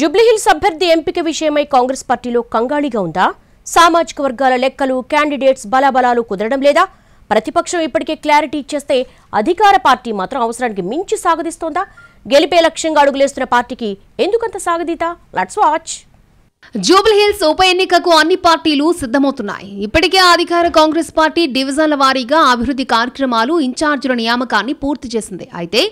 జూబ్లీహిల్స్ అభ్యర్థి ఎంపిక విషయమై కాంగ్రెస్ పార్టీలో కంగాళిగా ఉందా? సామాజిక వర్గాల లెక్కలు, క్యాండిడేట్స్ బలాబలాలు కుదరడం లేదా? ప్రతిపక్షం ఇప్పటికే క్లారిటీ ఇచ్చేస్తే అధికార పార్టీ మాత్రం అవసరానికి మించి సాగదీస్తోందా? గెలిపే లక్ష్యంగా అడుగులేస్తున్న పార్టీకి ఎందుకంత సాగదీత? Let's watch. జూబ్లీహిల్స్ ఉప ఎన్నికకు అన్ని పార్టీలు సిద్ధమవుతున్నాయి. ఇప్పటికే అధికార కాంగ్రెస్ పార్టీ డివిజన్ల వారీగా అభివృద్ధి కార్యక్రమాలు, ఇన్ఛార్జీల నియామకాన్ని పూర్తి చేసింది. అయితే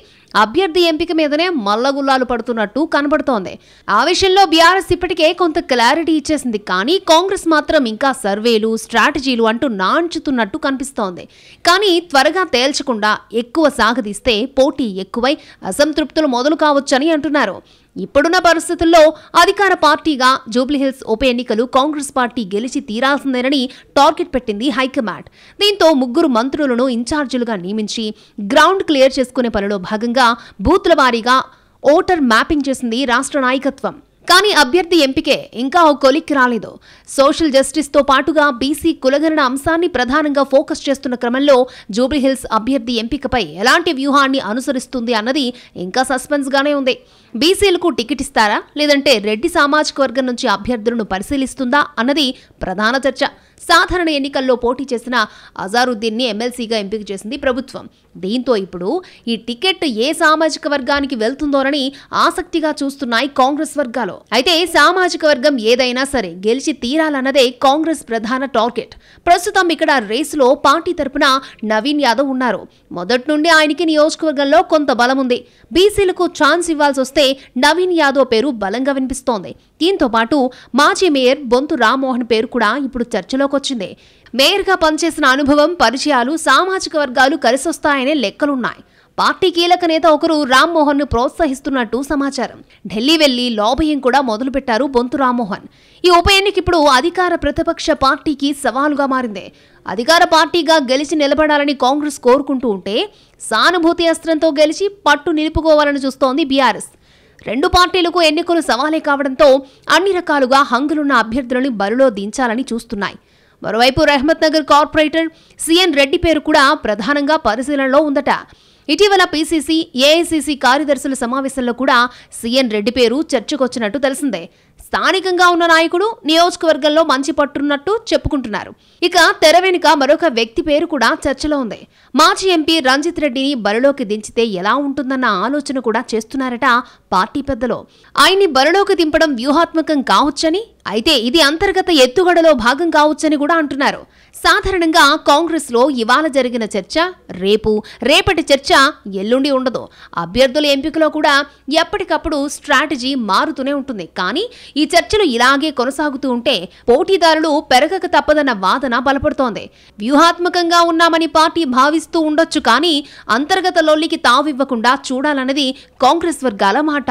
అభ్యర్థి ఎంపిక మీదనే మల్లగుల్లాలు పడుతున్నట్టు కనబడుతోంది. ఆ విషయంలో బీఆర్ఎస్ ఇప్పటికే కొంత క్లారిటీ ఇచ్చేసింది. కానీ కాంగ్రెస్ మాత్రం ఇంకా సర్వేలు, స్ట్రాటజీలు అంటూ నాంచుతున్నట్టు కనిపిస్తోంది. కానీ త్వరగా తేల్చకుండా ఎక్కువ సాగదీస్తే పోటీ ఎక్కువై అసంతృప్తులు మొదలు కావచ్చని అంటున్నారు. ఇప్పుడున్న పరిస్థితుల్లో అధికార పార్టీగా జూబ్లీహిల్స్ ఉప ఎన్నికలు కాంగ్రెస్ పార్టీ గెలిచి తీరాల్సిందేనని టార్గెట్ పెట్టింది హైకమాండ్. దీంతో 3 మంత్రులను ఇన్ఛార్జీలుగా నియమించి గ్రౌండ్ క్లియర్ చేసుకునే పనిలో భాగంగా బూత్ల వారీగా ఓటర్ మ్యాపింగ్ చేసింది రాష్ట్ర నాయకత్వం. కానీ అభ్యర్థి ఎంపికే ఇంకా ఓ కొలిక్కి రాలేదు. సోషల్ జస్టిస్తో పాటుగా బీసీ కులగణన అంశాన్ని ప్రధానంగా ఫోకస్ చేస్తున్న క్రమంలో జూబ్లీహిల్స్ అభ్యర్థి ఎంపికపై ఎలాంటి వ్యూహాన్ని అనుసరిస్తుంది అన్నది ఇంకా సస్పెన్స్గానే ఉంది. బీసీలకు టికెట్ ఇస్తారా, లేదంటే రెడ్డి సామాజిక వర్గం నుంచి అభ్యర్థులను పరిశీలిస్తుందా అన్నది ప్రధాన చర్చ. సాధారణ ఎన్నికల్లో పోటీ చేసిన అజారుద్దీన్ని ఎమ్మెల్సీగా ఎంపిక చేసింది ప్రభుత్వం. దీంతో ఇప్పుడు ఈ టికెట్ ఏ సామాజిక వర్గానికి వెళ్తుందోనని ఆసక్తిగా చూస్తున్నాయి కాంగ్రెస్ వర్గాలు. అయితే సామాజిక వర్గం ఏదైనా సరే గెలిచి తీరాలన్నదే కాంగ్రెస్ ప్రధాన టార్గెట్. ప్రస్తుతం ఇక్కడ రేసులో పార్టీ తరపున నవీన్ యాదవ్ ఉన్నారు. మొదటి నుండి ఆయనకి నియోజకవర్గంలో కొంత బలం ఉంది. బీసీలకు ఛాన్స్ ఇవ్వాల్సి వస్తే నవీన్ యాదవ్ పేరు బలంగా వినిపిస్తోంది. దీంతో పాటు మాజీ మేయర్ బొంతు రామ్మోహన్ పేరు కూడా ఇప్పుడు చర్చలోకి వచ్చింది. మేయర్గా పనిచేసిన అనుభవం, పరిచయాలు, సామాజిక వర్గాలు కలిసొస్తాయనే లెక్కలున్నాయి. పార్టీ కీలక నేత ఒకరు రామ్మోహన్ ను ప్రోత్సహిస్తున్నట్టు సమాచారం. ఢిల్లీ వెళ్లి లాబియింగ్ కూడా మొదలుపెట్టారు బొంతు రామ్మోహన్. ఈ ఉప ఎన్నిక ఇప్పుడు అధికార ప్రతిపక్ష పార్టీకి సవాలుగా మారింది. అధికార పార్టీగా గెలిచి నిలబడాలని కాంగ్రెస్ కోరుకుంటూ ఉంటే సానుభూతి అస్త్రంతో గెలిచి పట్టు నిలుపుకోవాలని చూస్తోంది బీఆర్ఎస్. 2 పార్టీలకు ఎన్నికలు సవాలే కావడంతో అన్ని రకాలుగా హంగులున్న అభ్యర్థులను బరిలో దించాలని చూస్తున్నాయి. మరోవైపు రహమత్ నగర్ కార్పొరేటర్ సిఎన్ రెడ్డి పేరు కూడా ప్రధానంగా పరిశీలనలో ఉందట. ఇటీవల పీసీసీ, ఏఐసీసీ కార్యదర్శుల సమావేశంలో కూడా సిఎన్ రెడ్డి పేరు చర్చకొచ్చినట్టు తెలిసిందే. స్థానికంగా ఉన్న నాయకుడు, నియోజకవర్గంలో మంచి పట్టున్నట్టు చెప్పుకుంటున్నారు. ఇక తెర వెనుక మరొక వ్యక్తి పేరు కూడా చర్చలో ఉంది. మాజీ ఎంపీ రంజిత్ రెడ్డిని బరిలోకి దించితే ఎలా ఉంటుందన్న ఆలోచన కూడా చేస్తున్నారట పార్టీ పెద్దలు. ఆయన్ని బరిలోకి దింపడం వ్యూహాత్మకం కావచ్చని, అయితే ఇది అంతర్గత ఎత్తుగడలో భాగం కావచ్చని కూడా అంటున్నారు. సాధారణంగా కాంగ్రెస్ లో ఇవాళ జరిగిన చర్చ రేపటి చర్చ ఎల్లుండి ఉండదు. అభ్యర్థుల ఎంపికలో కూడా ఎప్పటికప్పుడు స్ట్రాటజీ మారుతూనే ఉంటుంది. కానీ ఈ చర్చలు ఇలాగే కొనసాగుతూ ఉంటే పోటీదారులు పెరగక తప్పదన్న వాదన బలపడుతోంది. వ్యూహాత్మకంగా ఉన్నామని పార్టీ భావిస్తూ ఉండొచ్చు, కానీ అంతర్గత లొల్లికి తావివ్వకుండా చూడాలన్నది కాంగ్రెస్ వర్గాల మాట.